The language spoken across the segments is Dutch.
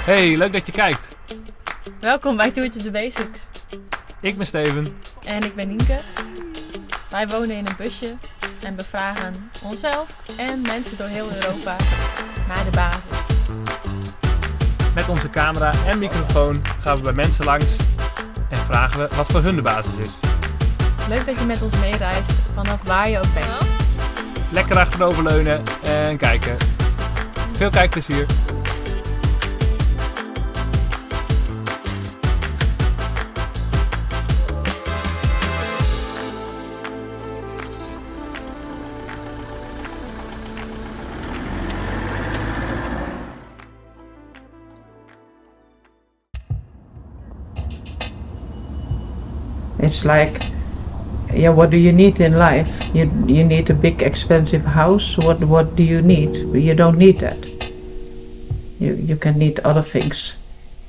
Hey, leuk dat je kijkt. Welkom bij Toertje de Basics. Ik ben Steven. En ik ben Nienke. Wij wonen in een busje en bevragen onszelf en mensen door heel Europa naar de basis. Met onze camera en microfoon gaan we bij mensen langs en vragen we wat voor hun de basis is. Leuk dat je met ons meereist vanaf waar je ook bent. Lekker achteroverleunen en kijken. Veel kijkplezier. It's like, yeah, what do you need in life? You need a big expensive house. What do you need? You don't need that. You can need other things.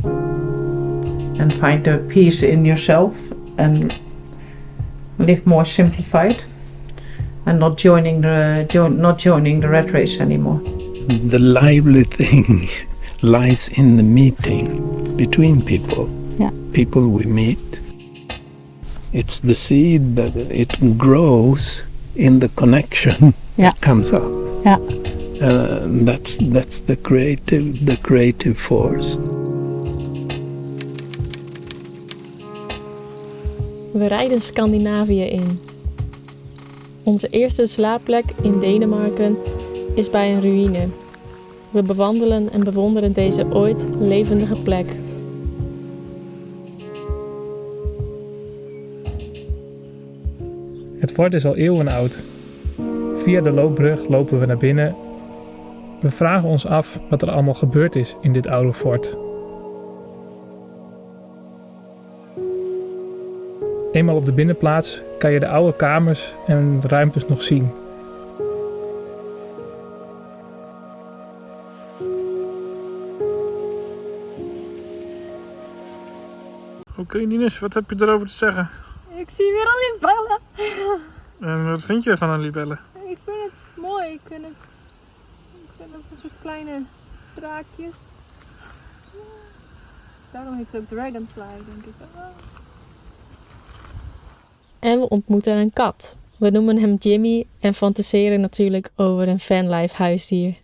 And find the peace in yourself and live more simplified and not joining the rat race anymore. The lively thing lies in the meeting between people. Yeah. People we meet. It's the seed that it grows in the connection Yeah. that comes up. Yeah. That's the creative force. We rijden Scandinavië in. Onze eerste slaapplek in Denemarken is bij een ruïne. We bewandelen en bewonderen deze ooit levendige plek. Het fort is al eeuwen oud. Via de loopbrug lopen we naar binnen. We vragen ons af wat er allemaal gebeurd is in dit oude fort. Eenmaal op de binnenplaats kan je de oude kamers en ruimtes nog zien. Oké, Nines, wat heb je erover te zeggen? Ik zie weer al libellen. En wat vind je van een libelle? Ik vind het mooi. Ik vind het een soort kleine draakjes. Daarom heet ze ook Dragonfly, denk ik. En we ontmoeten een kat. We noemen hem Jimmy en fantaseren natuurlijk over een fanlife huisdier.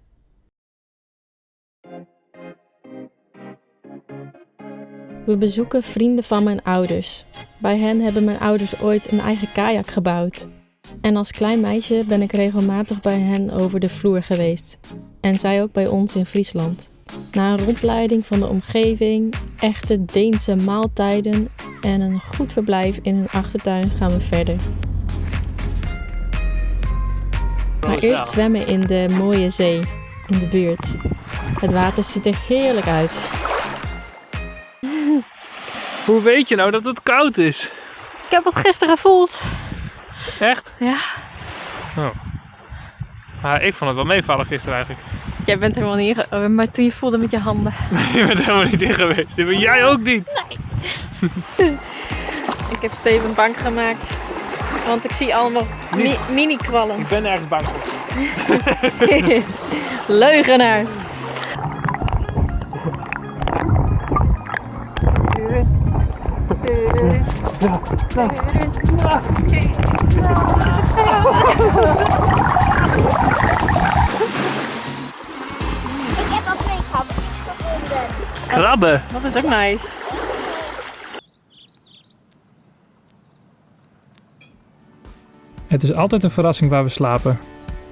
We bezoeken vrienden van mijn ouders. Bij hen hebben mijn ouders ooit een eigen kajak gebouwd. En als klein meisje ben ik regelmatig bij hen over de vloer geweest. En zij ook bij ons in Friesland. Na een rondleiding van de omgeving, echte Deense maaltijden en een goed verblijf in hun achtertuin gaan we verder. Maar eerst zwemmen in de mooie zee, in de buurt. Het water ziet er heerlijk uit. Hoe weet je nou dat het koud is? Ik heb het gisteren gevoeld. Echt? Ja. Oh. Maar ik vond het wel meevallen gisteren eigenlijk. Jij bent helemaal niet maar toen je voelde met je handen. Je bent helemaal niet in geweest. Maar jij ook niet. Ik heb Steven bang gemaakt. Want ik zie allemaal mini-kwallen. Ik ben ergens bang voor. Leugenaar. Ik heb al 2 krabben's gevonden. Krabben. Dat is ook nice. Het is altijd een verrassing waar we slapen.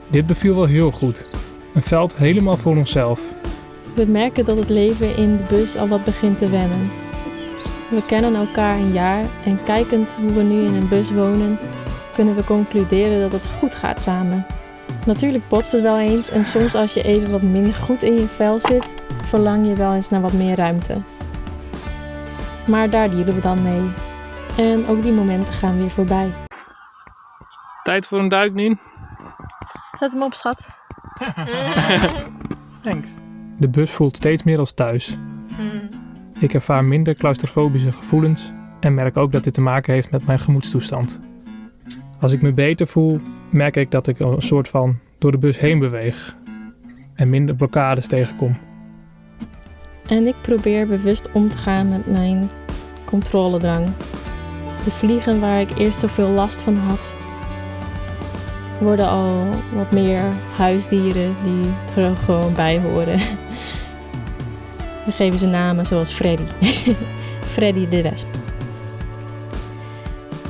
Dit beviel wel heel goed. Een veld helemaal voor onszelf. We merken dat het leven in de bus al wat begint te wennen. We kennen elkaar een jaar en kijkend hoe we nu in een bus wonen, kunnen we concluderen dat het goed gaat samen. Natuurlijk botst het wel eens en soms als je even wat minder goed in je vel zit, verlang je wel eens naar wat meer ruimte. Maar daar dealen we dan mee. En ook die momenten gaan weer voorbij. Tijd voor een duik, Nien. Zet hem op, schat. Thanks. De bus voelt steeds meer als thuis. Ik ervaar minder claustrofobische gevoelens en merk ook dat dit te maken heeft met mijn gemoedstoestand. Als ik me beter voel, merk ik dat ik een soort van door de bus heen beweeg en minder blokkades tegenkom. En ik probeer bewust om te gaan met mijn controledrang. De vliegen waar ik eerst zoveel last van had, worden al wat meer huisdieren die er gewoon bij horen. We geven ze namen zoals Freddy. Freddy de wesp.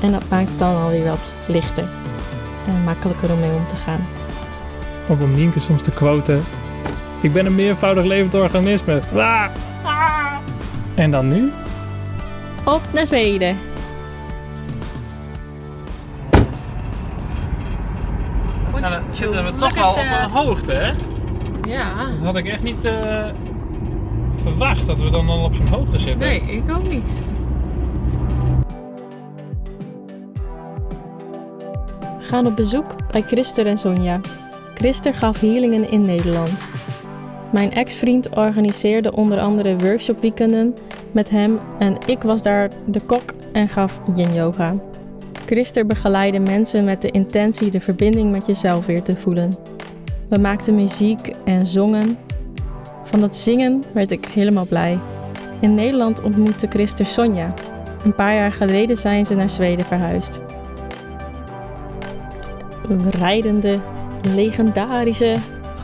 En dat maakt het dan alweer wat lichter en makkelijker om mee om te gaan. Of om Nienke soms te quoten: ik ben een meervoudig levend organisme. Ah! En dan nu? Op naar Zweden! Zitten we toch wel op een hoogte, hè? Ja. Dat had ik echt niet verwacht, dat we dan al op zo'n hoogte zitten. Nee, ik ook niet. We gaan op bezoek bij Christer en Sonja. Christer gaf healingen in Nederland. Mijn ex-vriend organiseerde onder andere workshopweekenden met hem en ik was daar de kok en gaf yin-yoga. Christer begeleidde mensen met de intentie de verbinding met jezelf weer te voelen. We maakten muziek en zongen. Van dat zingen werd ik helemaal blij. In Nederland ontmoette Christer Sonja. Een paar jaar geleden zijn ze naar Zweden verhuisd. We rijden de legendarische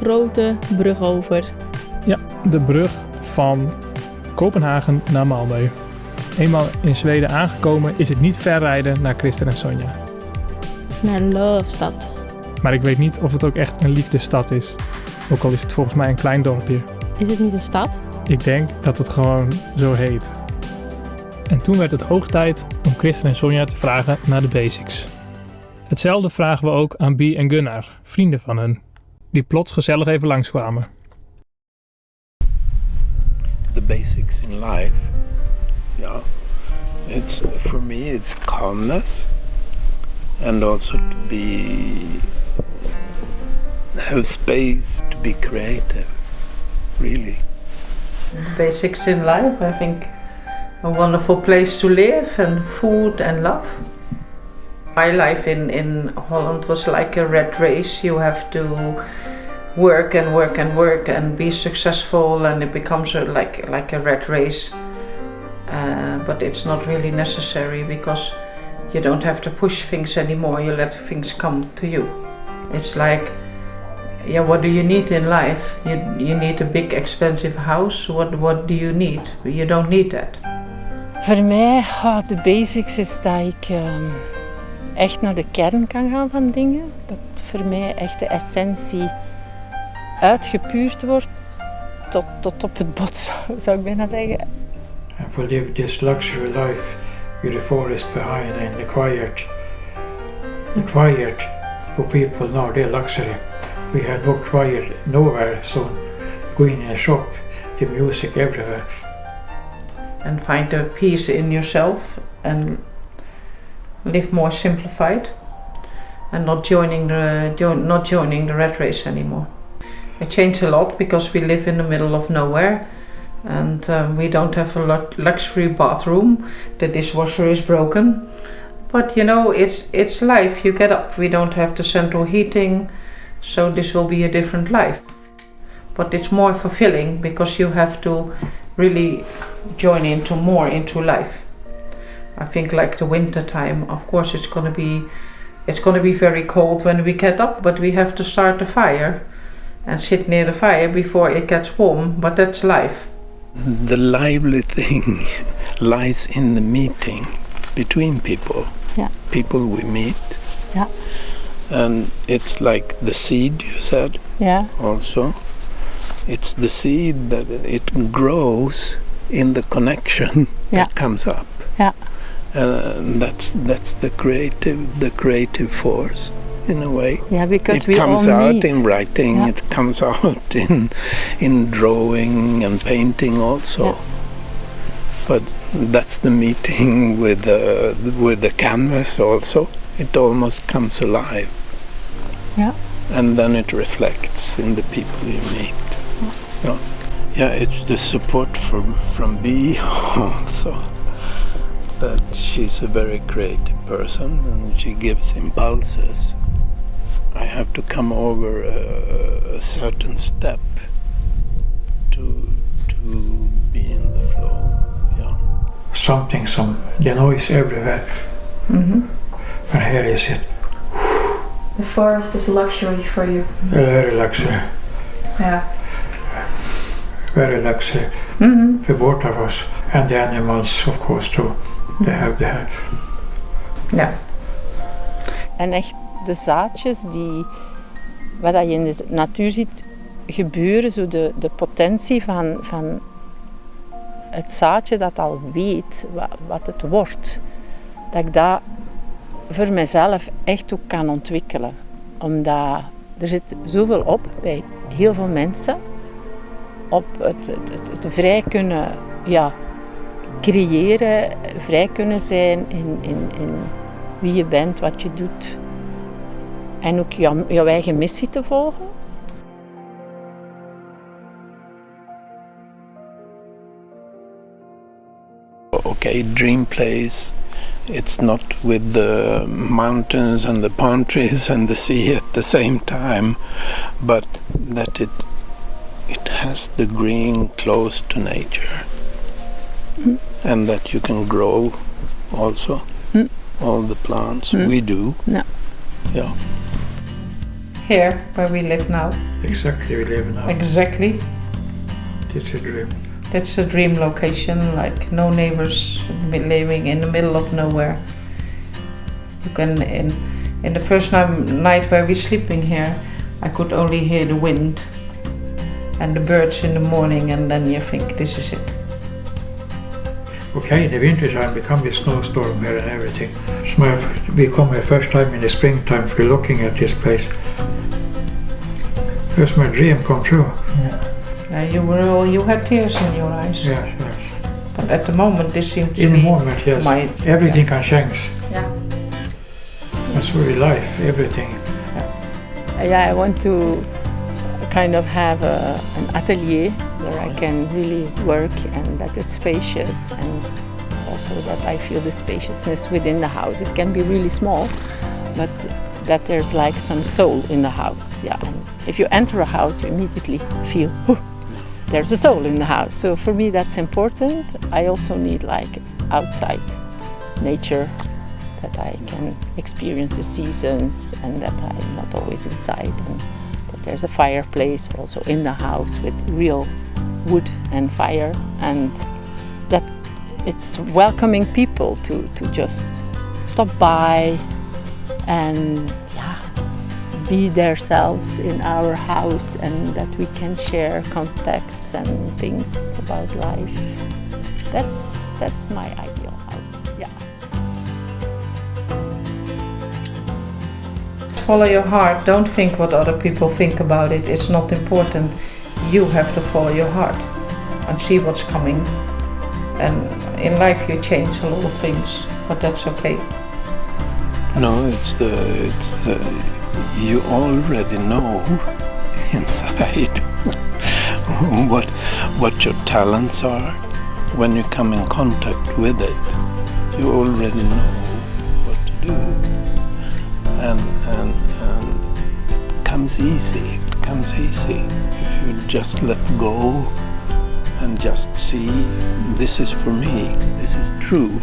grote brug over. Ja, de brug van Kopenhagen naar Malmö. Eenmaal in Zweden aangekomen is het niet ver rijden naar Christer en Sonja. Naar Loofstad. Maar ik weet niet of het ook echt een liefdesstad is. Ook al is het volgens mij een klein dorpje. Is het niet een stad? Ik denk dat het gewoon zo heet. En toen werd het hoog tijd om Christer en Sonja te vragen naar de basics. Hetzelfde vragen we ook aan Bie en Gunnar, vrienden van hun, die plots gezellig even langskwamen. The basics in life, yeah. It's for me, it's calmness, and also to have space to be creative. Really. Basics in life, I think a wonderful place to live and food and love. My life in Holland was like a rat race. You have to work and work and work and be successful, and it becomes like a rat race. But it's not really necessary because you don't have to push things anymore. You let things come to you. It's like, yeah, what do you need in life? You need a big expensive house. What do you need? You don't need that. Voor mij, de basics is dat ik echt naar de kern kan gaan van dingen. Dat voor mij echt de essentie uitgepuurd wordt tot op het bot, zou ik bijna zeggen. And we live this luxury life with the forest behind and the quiet. The quiet for people now, they're luxury. We had no quiet nowhere, so going in a shop, the music everywhere. And find the peace in yourself and live more simplified and not joining the rat race anymore. It changed a lot because we live in the middle of nowhere and we don't have a luxury bathroom. The dishwasher is broken, but you know, it's life. You get up. We don't have the central heating, so this will be a different life. But it's more fulfilling because you have to really join into life. I think like the winter time, of course it's gonna be very cold when we get up, but we have to start the fire and sit near the fire before it gets warm, but that's life. The lively thing lies in the meeting between people. Yeah. People we meet. Yeah. And it's like the seed you said. Yeah. Also. It's the seed that it grows in the connection that comes up. Yeah. That's the creative force in a way. Yeah, because it we comes all out need. in writing. Yeah. It comes out in drawing and painting also. Yeah. But that's the meeting with the canvas also. It almost comes alive. Yeah. And then it reflects in the people you meet. Yeah, it's the support from Bee also. That she's a very creative person and she gives impulses. I have to come over a certain step to the noise everywhere. Mm-hmm. And here is it, The forest is luxury for you. very luxury, Yeah. very luxury Mm-hmm. for both of us. And the animals, of course, too. They have that. Ja. En echt de zaadjes die, wat je in de natuur ziet gebeuren, zo de potentie van het zaadje dat al weet wat het wordt, dat ik dat voor mezelf echt ook kan ontwikkelen. Omdat er zit zoveel op bij heel veel mensen, op het vrij kunnen creëren, vrij kunnen zijn in wie je bent, wat je doet. En ook jouw eigen missie te volgen. Okay, dream place. It's not with the mountains and the palm trees and the sea at the same time, but that it has the green close to nature, and that you can grow also all the plants. We do. Ja. Yeah. Here, where we live now. Exactly, we live now. Exactly. It's a dream. That's a dream location, like no neighbors, living in the middle of nowhere. You can, in the first night where we're sleeping here, I could only hear the wind and the birds in the morning, and then you think, this is it. Okay, in the winter time we come with snowstorm here and everything. So we come here first time in the springtime, we're looking at this place. First my dream come true. You had tears in your eyes. Yes. But at the moment, this seems to In be the moment, yes. Everything can change. Yeah. That's really life, everything. I want to kind of have an atelier where I can really work and that it's spacious, and also that I feel the spaciousness within the house. It can be really small, but that there's like some soul in the house. Yeah. And if you enter a house, you immediately feel, there's a soul in the house. So for me that's important. I also need like outside nature, that I can experience the seasons and that I'm not always inside, and that there's a fireplace also in the house with real wood and fire, and that it's welcoming people to just stop by and be themselves in our house, and that we can share contacts and things about life. That's my ideal house. Yeah. Follow your heart. Don't think what other people think about it. It's not important. You have to follow your heart and see what's coming. And in life you change a lot of things, but that's okay. No, it's you already know inside what your talents are. When you come in contact with it, you already know what to do, and it comes easy. It comes easy if you just let go and just see, this is for me, this is true,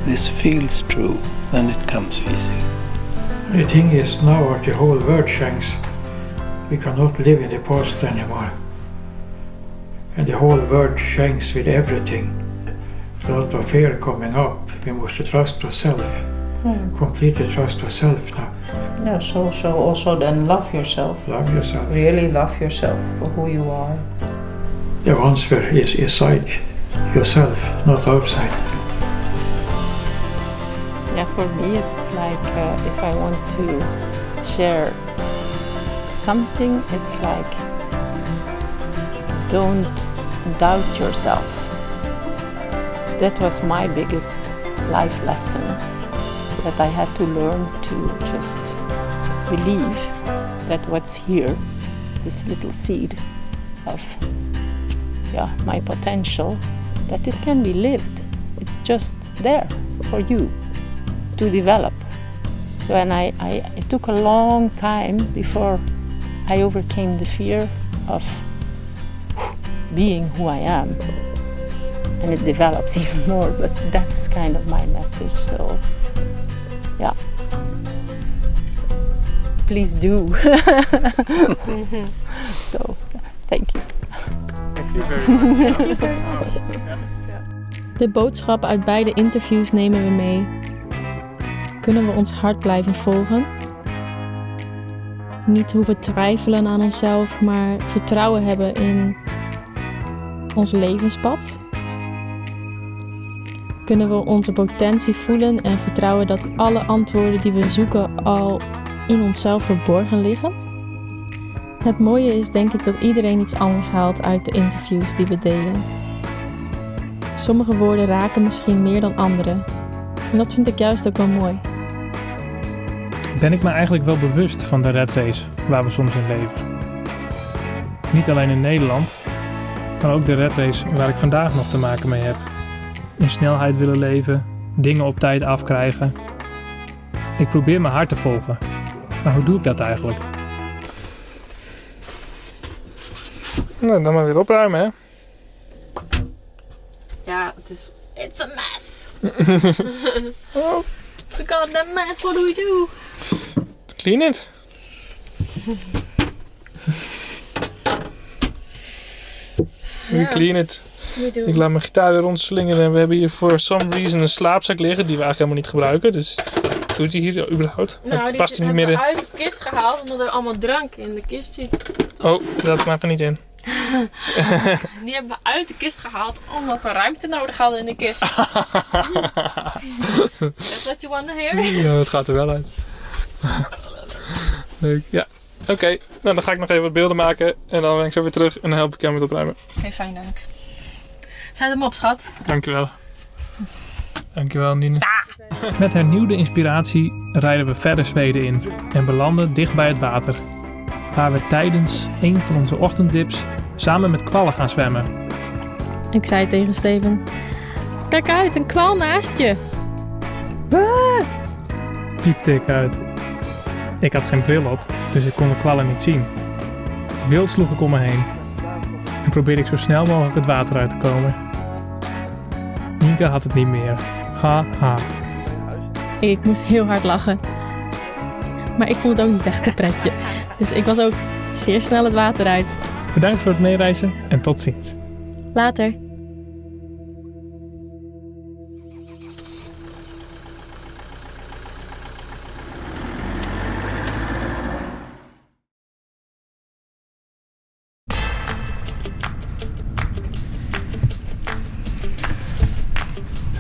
this feels true, then it comes easy. The thing is now the whole world changes. We cannot live in the past anymore. And the whole world changes with everything. A lot of fear coming up. We must trust ourselves. Completely trust ourselves now. Yeah, so also then love yourself. Love yourself. Really love yourself for who you are. The answer is inside yourself, not outside. Yeah, for me it's like if I want to share something, it's like don't doubt yourself. That was my biggest life lesson, that I had to learn to just believe that what's here, this little seed of my potential, that it can be lived. It's just there for you to develop. So, and it took a long time before I overcame the fear of being who I am. and it develops even more. But that's kind of my message. So, yeah. Please do. So, thank you. Thank you very much. De boodschappen uit beide interviews nemen we mee. Kunnen we ons hart blijven volgen? Niet hoeven twijfelen aan onszelf, maar vertrouwen hebben in ons levenspad? Kunnen we onze potentie voelen en vertrouwen dat alle antwoorden die we zoeken al in onszelf verborgen liggen? Het mooie is denk ik dat iedereen iets anders haalt uit de interviews die we delen. Sommige woorden raken misschien meer dan andere. En dat vind ik juist ook wel mooi. Ben ik me eigenlijk wel bewust van de rat race waar we soms in leven? Niet alleen in Nederland, maar ook de rat race waar ik vandaag nog te maken mee heb. In snelheid willen leven, dingen op tijd afkrijgen. Ik probeer mijn hart te volgen. Maar hoe doe ik dat eigenlijk? Nou, dan maar weer opruimen, hè? Ja, het is... It's a mess. It's a goddamn mess, what do we do? Clean it. We clean it. Ik laat mijn gitaar weer rondslingeren en we hebben hier for some reason een slaapzak liggen die we eigenlijk helemaal niet gebruiken. Dus doet hij hier überhaupt? Nou, dat die past er niet meer hebben in. we uit de kist gehaald omdat er allemaal drank in de kist zit. Oh, dat mag er niet in. Die hebben we uit de kist gehaald omdat we ruimte nodig hadden in de kist. That's what you want to hear? Ja, het gaat er wel uit. Leuk, ja. Oké, nou dan ga ik nog even wat beelden maken en dan ben ik zo weer terug en dan help ik jou met opruimen. Oké, fijn, dank. Zet hem op, schat. Dankjewel. Dankjewel, Nine. Met hernieuwde inspiratie rijden we verder Zweden in en belanden dicht bij het water. Waar we tijdens een van onze ochtenddips samen met kwallen gaan zwemmen. Ik zei tegen Steven: kijk uit, een kwal naast je. Piepte ik uit. Ik had geen bril op, dus ik kon de kwallen niet zien. Wild sloeg ik om me heen en probeerde ik zo snel mogelijk het water uit te komen. Nienke had het niet meer. Ha ha. Ik moest heel hard lachen. Maar ik vond het ook niet echt een pretje. Dus ik was ook zeer snel het water uit. Bedankt voor het meereizen en tot ziens. Later.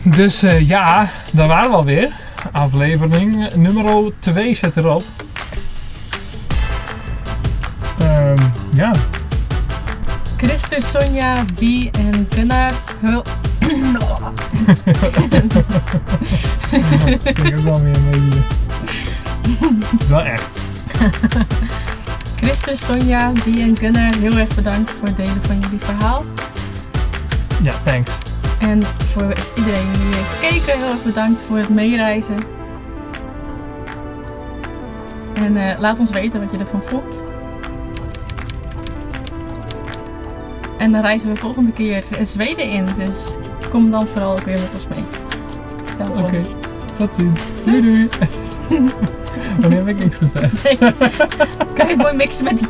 Dus ja, daar waren we alweer. Aflevering nummer 2 zit erop. Ja. Christus, Sonja, Bie en Gunnar. Ik denk ook wel weer een beetje. Wel echt. Christus, Sonja, Bie en Gunnar, heel erg bedankt voor het delen van jullie verhaal. Ja, thanks. En voor iedereen die heeft gekeken, heel erg bedankt voor het meereizen. En laat ons weten wat je ervan vond. En dan reizen we volgende keer Zweden in, dus kom dan vooral ook weer met ons mee. Oké, tot ziens. Doei doei. Wanneer heb ik niks gezegd? Nee. Kan je het mooi mixen met die...